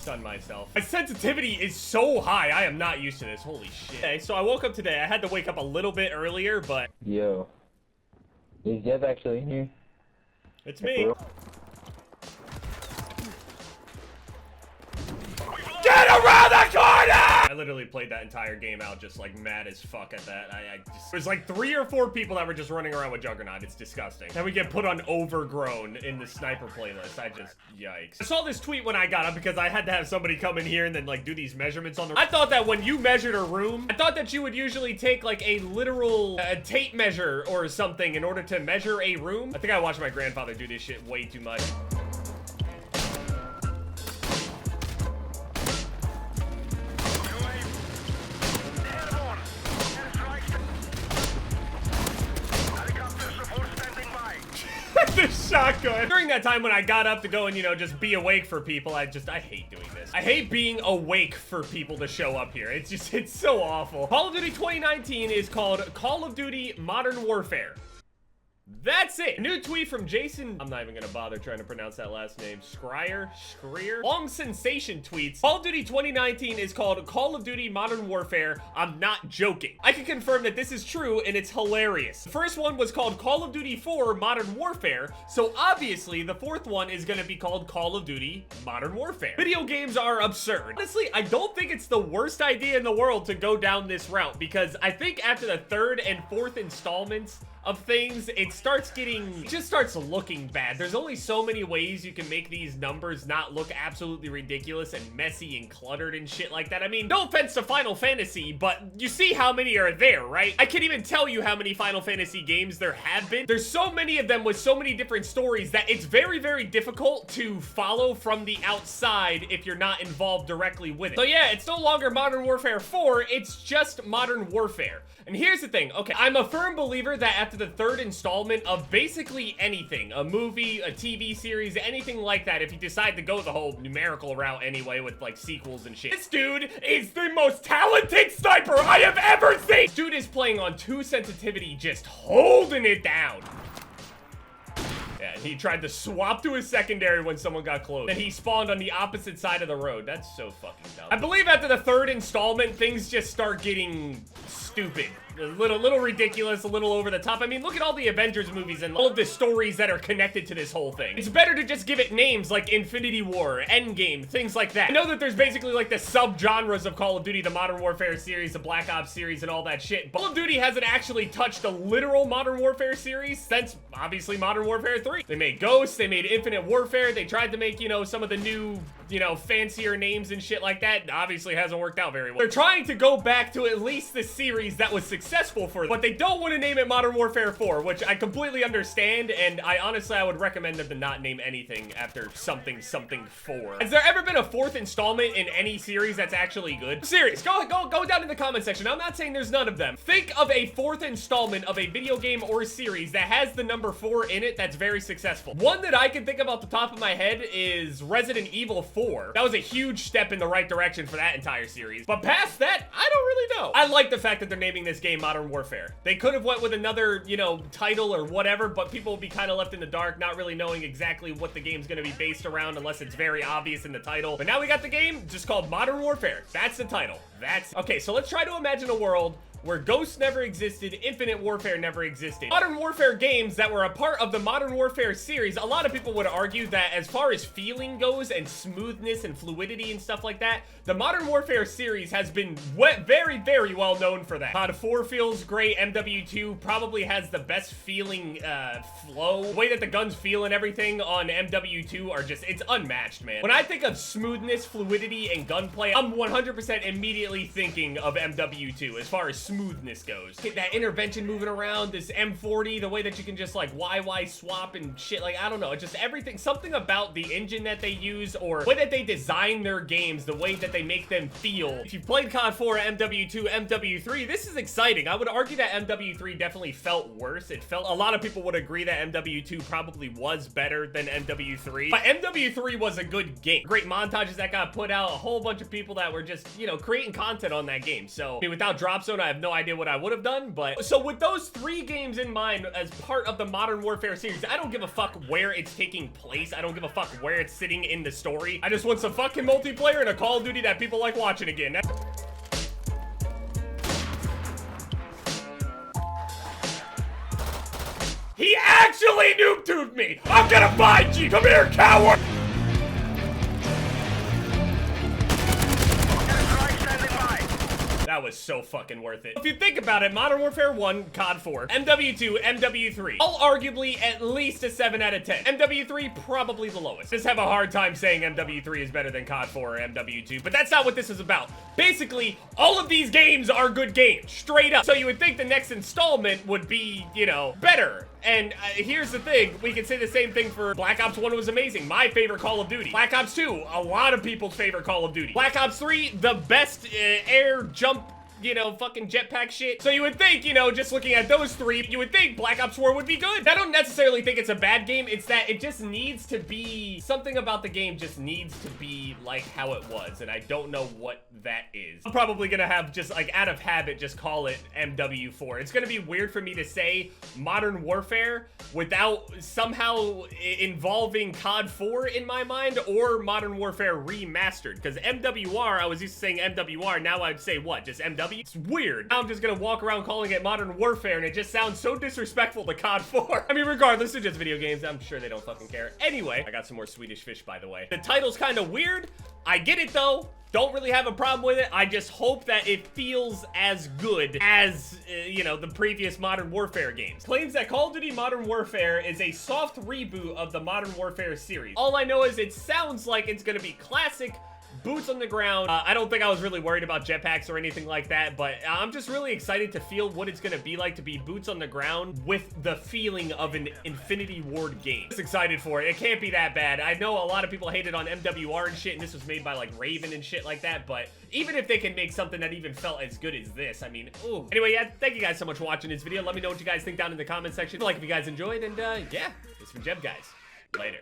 stun myself. My sensitivity is so high. I am not used to this. Holy shit. Okay, so I woke up today. I had to wake up a little bit earlier, but... Yo. Is Jev actually in here? It's me. Get around the corner! I literally played that entire game out just like mad as fuck at that. There's like 3 or 4 people that were just running around with Juggernaut. It's disgusting. Then we get put on Overgrown in the sniper playlist. Yikes. I saw this tweet when I got up because I had to have somebody come in here and then like do these measurements on the... I thought that when you measured a room, I thought that you would usually take like a literal tape measure or something in order to measure a room. I think I watched my grandfather do this shit way too much. The shotgun. During that time when I got up to go and, you know, just be awake for people, I hate doing this. I hate being awake for people to show up here. It's so awful. Call of Duty 2019 is called Call of Duty Modern Warfare. That's it. New tweet from Jason. I'm not even gonna bother trying to pronounce that last name. Schreier? Long Sensation tweets. Call of Duty 2019 is called Call of Duty Modern Warfare. I'm not joking. I can confirm that this is true and it's hilarious. The first one was called Call of Duty 4 Modern Warfare. So obviously the fourth one is gonna be called Call of Duty Modern Warfare. Video games are absurd. Honestly, I don't think it's the worst idea in the world to go down this route because I think after the 3rd and 4th installments of things, it just starts looking bad. There's only so many ways you can make these numbers not look absolutely ridiculous and messy and cluttered and shit like that. I mean, no offense to Final Fantasy, but you see how many are there, right? I can't even tell you how many Final Fantasy games there have been. There's so many of them with so many different stories that it's very, very difficult to follow from the outside if you're not involved directly with it. So yeah, it's no longer Modern Warfare 4, it's just Modern Warfare. And here's the thing, okay, I'm a firm believer that after the 3rd installment of basically anything, a movie, a TV series, anything like that, if you decide to go the whole numerical route anyway with like sequels and shit, this dude is the most talented sniper I have ever seen! This dude is playing on 2 sensitivity, just holding it down. Yeah, and he tried to swap to his secondary when someone got close. And he spawned on the opposite side of the road. That's so fucking dumb. I believe after the 3rd installment, things just start getting stupid. A little ridiculous, a little over the top. I mean, look at all the Avengers movies and all of the stories that are connected to this whole thing. It's better to just give it names like Infinity War, Endgame, things like that. I know that there's basically like the sub-genres of Call of Duty, the Modern Warfare series, the Black Ops series, and all that shit. Call of Duty hasn't actually touched a literal Modern Warfare series since, obviously, Modern Warfare 3. They made Ghosts, they made Infinite Warfare, they tried to make, you know, some of the new, you know, fancier names and shit like that. Obviously hasn't worked out very well. They're trying to go back to at least the series that was successful for them, but they don't want to name it Modern Warfare 4, which I completely understand, and I would recommend them to not name anything after something 4. Has there ever been a 4th installment in any series that's actually good? Serious, go down in the comment section. I'm not saying there's none of them. Think of a 4th installment of a video game or series that has the number 4 in it that's very successful. One that I can think of off the top of my head is Resident Evil 4. That was a huge step in the right direction for that entire series. But past that, I don't really know. I like the fact that they're naming this game Modern Warfare. They could have went with another, you know, title or whatever, but people will be kind of left in the dark, not really knowing exactly what the game's going to be based around unless it's very obvious in the title. But now we got the game just called Modern Warfare. That's the title. Okay, so let's try to imagine a world where Ghosts never existed, Infinite Warfare never existed. Modern Warfare games that were a part of the Modern Warfare series, a lot of people would argue that as far as feeling goes and smoothness and fluidity and stuff like that, the Modern Warfare series has been very, very well known for that. COD 4 feels great, MW2 probably has the best feeling flow. The way that the guns feel and everything on MW2 are just, it's unmatched, man. When I think of smoothness, fluidity, and gunplay, I'm 100% immediately thinking of MW2 as far as smoothness goes. Get that intervention moving around, this M40, the way that you can just like YY swap and shit, like, I don't know, just everything, something about the engine that they use or the way that they design their games, the way that they make them feel. If you've played COD 4, MW2, MW3, this is exciting. I would argue that MW3 definitely felt worse. It felt, a lot of people would agree that MW2 probably was better than MW3, but MW3 was a good game. Great montages that got put out, a whole bunch of people that were just, you know, creating content on that game. So, I mean, without Drop Zone, I have have no idea what I would have done, but so with those 3 games in mind as part of the Modern Warfare series, I don't give a fuck where it's taking place. I don't give a fuck where it's sitting in the story. I just want some fucking multiplayer and a Call of Duty that people like watching again. He actually noob-tubed me! I'm gonna find you! Come here, coward! That was so fucking worth it. If you think about it, Modern Warfare 1, COD 4, MW2, MW3, all arguably at least a 7 out of 10. MW3, probably the lowest. Just have a hard time saying MW3 is better than COD 4 or MW2, but that's not what this is about. Basically, all of these games are good games, straight up. So you would think the next installment would be, you know, better. And here's the thing, we can say the same thing for Black Ops 1 was amazing, my favorite Call of Duty. Black Ops 2, a lot of people's favorite Call of Duty. Black Ops 3, the best air jump, you know, fucking jetpack shit. So you would think, you know, just looking at those 3, you would think Black Ops 4 would be good. I don't necessarily think it's a bad game, it's that it just needs to be, something about the game just needs to be like how it was, and I don't know what that is. I'm probably gonna have just, like, out of habit, just call it MW4. It's gonna be weird for me to say Modern Warfare without somehow involving COD 4 in my mind, or Modern Warfare Remastered, because MWR, I was used to saying MWR, now I'd say what, just MW? It's weird. Now I'm just gonna walk around calling it Modern Warfare, and it just sounds so disrespectful to COD 4. I mean, regardless, they're just video games. I'm sure they don't fucking care. Anyway, I got some more Swedish fish, by the way. The title's kind of weird. I get it, though. Don't really have a problem with it. I just hope that it feels as good as, you know, the previous Modern Warfare games. Claims that Call of Duty Modern Warfare is a soft reboot of the Modern Warfare series. All I know is it sounds like it's gonna be classic, boots on the ground. I don't think I was really worried about jetpacks or anything like that, but I'm just really excited to feel what it's gonna be like to be boots on the ground with the feeling of an Infinity Ward game. Just excited for it. It can't be that bad. I know a lot of people hated on MWR and shit, and this was made by like Raven and shit like that, but even if they can make something that even felt as good as this, I mean, ooh. Anyway, yeah, thank you guys so much for watching this video. Let me know what you guys think down in the comment section. Like if you guys enjoyed, and yeah, it's been Jev, guys. Later.